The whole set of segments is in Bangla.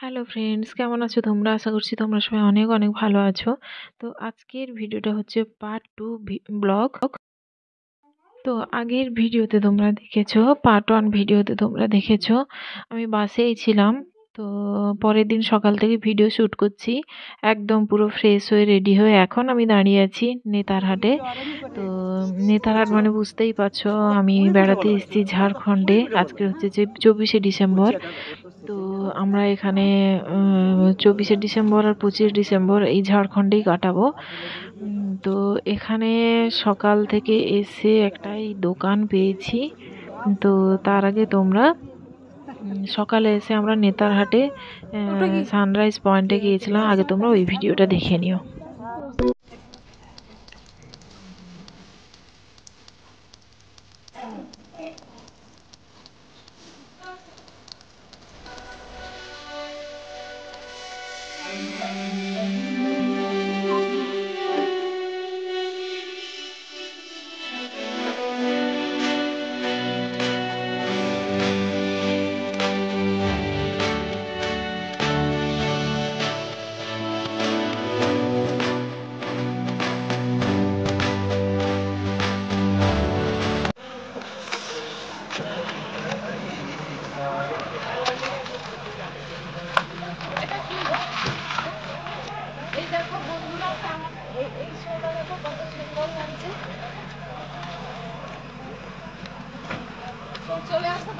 হ্যালো ফ্রেন্ডস, কেমন আছো তোমরা? আশা করছি তোমরা সবাই অনেক অনেক ভালো আছো। তো আজকের ভিডিওটা হচ্ছে পার্ট 2 ব্লগ। তো আগের ভিডিওতে তোমরা দেখেছো, পার্ট 1 ভিডিওতে তোমরা দেখেছো আমি বাসেই ছিলাম। তো পরের দিন সকাল থেকে ভিডিও শ্যুট করছি, একদম পুরো ফ্রেশ হয়ে রেডি হয়ে এখন আমি দাঁড়িয়ে আছি নেতারহাটে। তো নেতারহাট মানে বুঝতেই পারছো, আমি বেড়াতে এসেছি ঝাড়খণ্ডে। আজকে হচ্ছে যে 24শে ডিসেম্বর। তো আমরা এখানে 24শে ডিসেম্বর আর 25 ডিসেম্বর এই ঝাড়খণ্ডেই কাটাবো। তো এখানে সকাল থেকে এসে একটাই দোকান পেয়েছি। তো তার আগে তোমরা সকালে এসে আমরা নেতারহাটে সানরাইজ পয়েন্টে গিয়েছিলাম, আগে তোমরা ওই ভিডিওটা দেখে নিও। চলে আসতে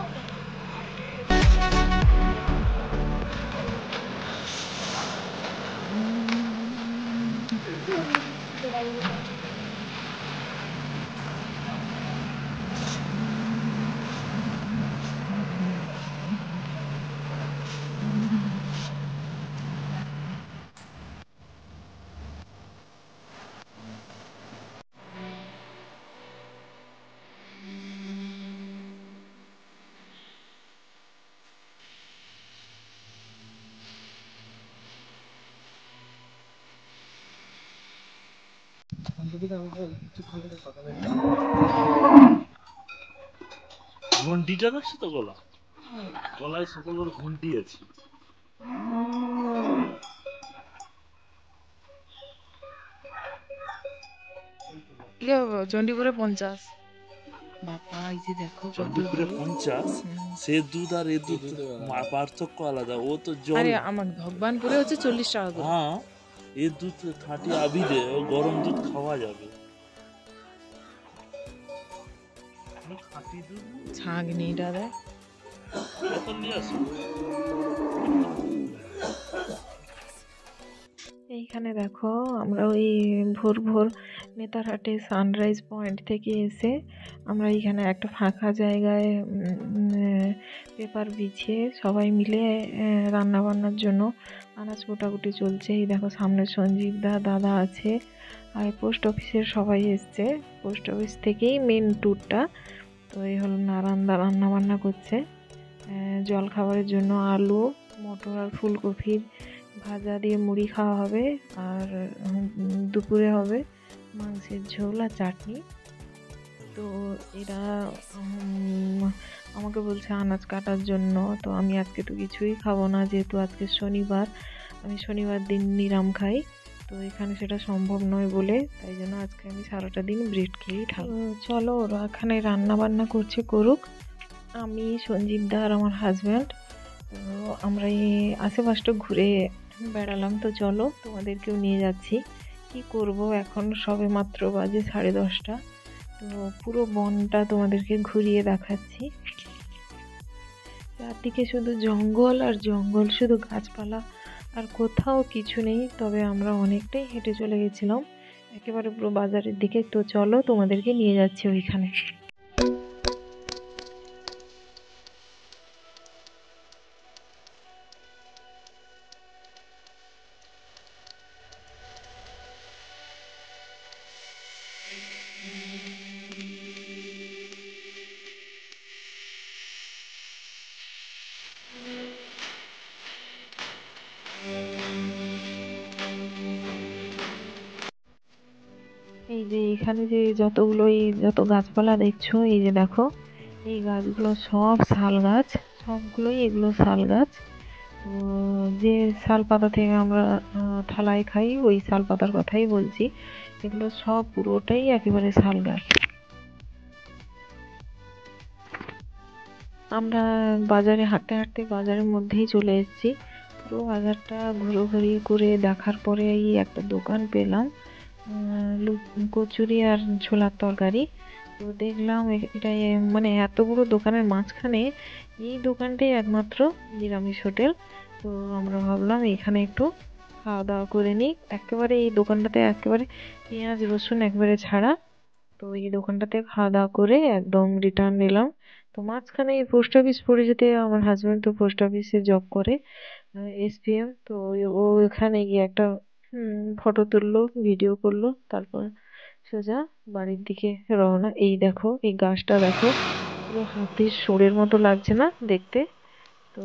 ঘন্টিটা রাখছে তো গলায় সকল ঘন্টি আছে। চণ্ডীপুরে 50। বাবা এই যে দেখো চণ্ডীপুরে 50, সে দুধ আর এ দুধ পার্থক্য আলাদা। ও তো জল। আরে আমার ভগবানপুরে হচ্ছে 40 টাকা করে। হ্যাঁ, এ দুধ খাঁটি আবিদে, ও গরম দুধ খাওয়া যাবে। খাঁটি দুধ ছাঁকনিটা দেয়। বোতল নিয়ে আসো। এইখানে দেখো আমরা ওই ভোর ভোর নেতারহাটে সানরাইজ পয়েন্ট থেকে এসে আমরা এইখানে একটা ফাঁকা জায়গায় পেপার বিছিয়ে সবাই মিলে রান্না বান্নার জন্য আনাজ কোটাকুটি চলছে। এই দেখো সামনে সঞ্জীব দাদা আছে, আর পোস্ট অফিসের সবাই এসছে। পোস্ট অফিস থেকেই মেন ট্যুরটা। তো এই হলো নারান্দা রান্না বান্না করছে। জল খাবারের জন্য আলু, মটর আর ফুলকপির ভাজা দিয়ে মুড়ি খাওয়া হবে। আর দুপুরে হবে মাংসের ঝোল আর চাটনি। তো এরা আমাকে বলছে আনাজ কাটার জন্য। তো আমি আজকে তো কিছুই খাবো না, যেহেতু আজকে শনিবার, আমি শনিবার দিন নিরাম খাই। তো এখানে সেটা সম্ভব নয় বলে তাই জন্য আজকে আমি সারাটা দিন ব্রেড খেয়েই থাকবো। চলো ওরা এখানে রান্না বান্না করছে, করুক। আমি সঞ্জীব দা আর আমার হাজব্যান্ড, তো আমরা এই আশেপাশটা ঘুরে বেড়ালাম। তো চলো তোমাদেরকেও নিয়ে যাচ্ছি। কি করব, এখন সবে মাত্র বাজে 10:30। তো পুরো বনটা তোমাদেরকে ঘুরিয়ে দেখাচ্ছি। চারদিকে শুধু জঙ্গল আর জঙ্গল, শুধু গাছপালা, আর কোথাও কিছু নেই। তবে আমরা অনেকটাই হেঁটে চলে গেছিলাম একেবারে পুরো বাজারের দিকে। তো চলো তোমাদেরকে নিয়ে যাচ্ছি ওইখানে। এই যে এখানে যে যত গাছপালা দেখছো, এই যে দেখো এই গাছগুলো সব শাল গাছ, সবগুলোই এগুলো শাল গাছ। তো যে শাল পাতা থেকে আমরা থালায় খাই ওই শাল পাতার কথাই বলছি। এগুলো সব পুরোটাই একেবারে শাল গাছ। আমরা বাজারে হাঁটতে হাঁটতে বাজারের মধ্যেই চলে এসেছি। পুরো বাজারটা ঘোরাঘুরি করে দেখার পরে এই একটা দোকান পেলাম, কচুরি আর ছোলার তরকারি। তো দেখলাম এটা মানে এত বড় দোকানের মাঝখানে এই দোকানটাই একমাত্র নিরামিষ হোটেল। তো আমরা ভাবলাম এখানে একটু খাওয়া দাওয়া করে নিই। একেবারে এই দোকানটাতে একেবারে পেঁয়াজ রসুন একবারে ছাড়া। তো এই দোকানটাতে খাওয়া দাওয়া করে একদম রিটার্ন নিলাম। তো মাঝখানে এই পোস্ট অফিস পড়ে যেতে, আমার হাজবেন্ড তো পোস্ট অফিসে জব করে, SPM। তো ও এখানে গিয়ে একটা ফটো তুললো, ভিডিও করলো, তারপর সোজা বাড়ির দিকে রওনা। এই দেখো এই গাছটা দেখো, পুরো হাতির শুঁড়ের মতো লাগছে না দেখতে? তো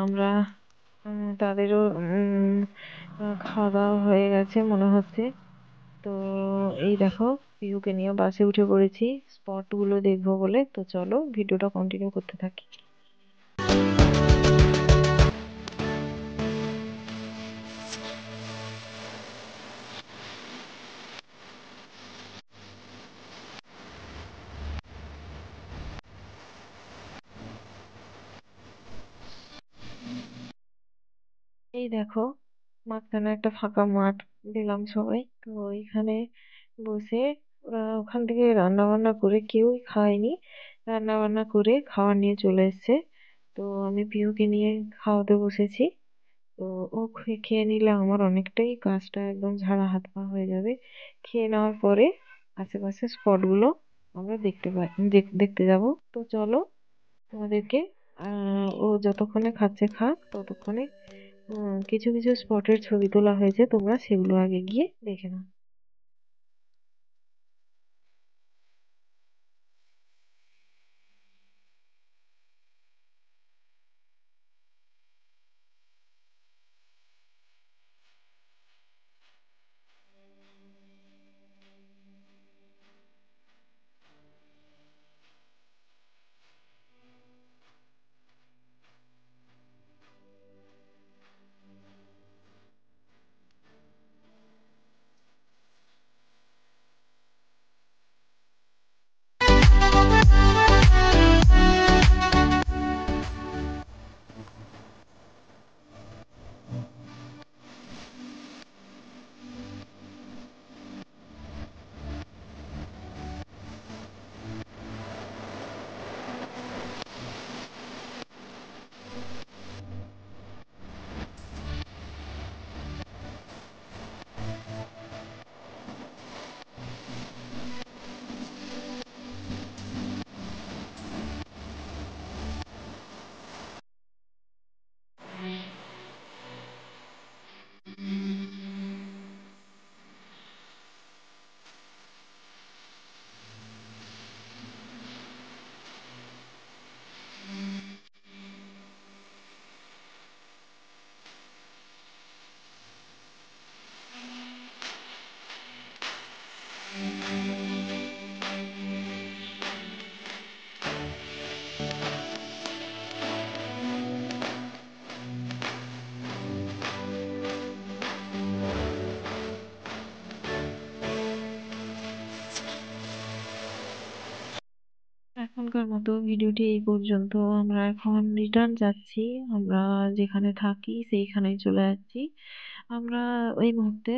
আমরা তাদেরও খাওয়া দাওয়া হয়ে গেছে মনে হচ্ছে। তো এই দেখো পিহুকে নিয়ে বাসে উঠে পড়েছি স্পট গুলো দেখবো বলে। তো চলো ভিডিওটা কন্টিনিউ করতে থাকি। এই দেখো মাঝখানে একটা ফাঁকা মাঠ দিলাম সবাই। তো ওইখানে বসে ওখান থেকে রান্না বান্না করে, কেউই খায়নি, রান্না বান্না করে খাবার নিয়ে চলে এসেছে। তো আমি পিহুকে নিয়ে খাওয়াতে বসেছি। তো ও খেয়ে নিলে আমার অনেকটাই কাজটা একদম ঝাড়া হাত পা হয়ে যাবে। খেয়ে নেওয়ার পরে আশেপাশে স্পট গুলো আমরা দেখতে যাব। তো চলো তোমাদেরকে ও যতক্ষণে খাচ্ছে খাক, ততক্ষণে কিছু কিছু স্পটের ছবি তোলা হয়েছে, তোমরা সেগুলো আগে গিয়ে দেখে নাও। এখনকার মতো ভিডিওটি এই পর্যন্ত। আমরা এখন রিটার্ন যাচ্ছি। আমরা যেখানে থাকি সেইখানেই চলে যাচ্ছি। আমরা ওই মুহূর্তে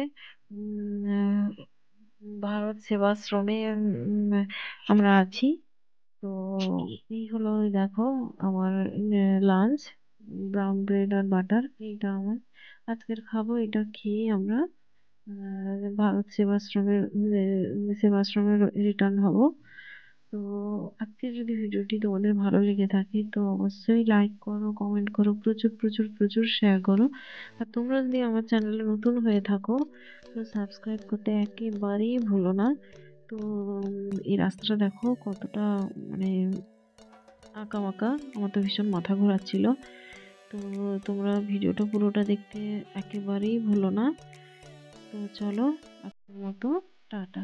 ভারত সেবাশ্রমে আমরা আছি। তো এই হলো দেখো আমার লাঞ্চ, ব্রাউন ব্রেড আর বাটার। এইটা আমার আজকের খাবো। এটা খেয়ে আমরা ভারত সেবাশ্রমে রিটার্ন হব। তো আজকের যদি ভিডিওটি তোমাদের ভালো লেগে থাকে তো অবশ্যই লাইক করো, কমেন্ট করো, প্রচুর প্রচুর প্রচুর শেয়ার করো। আর তোমরা যদি আমার চ্যানেলে নতুন হয়ে থাকো তো সাবস্ক্রাইব করতে একেবারেই ভুলো না। তো এই রাস্তাটা দেখো কতটা মানে আঁকা বাঁকা, আমার তো ভীষণ মাথা ঘোরাচ্ছিল। তো তোমরা ভিডিওটা পুরোটা দেখতে একেবারেই ভুলো না। তো চলো আজকের মতো টাটা।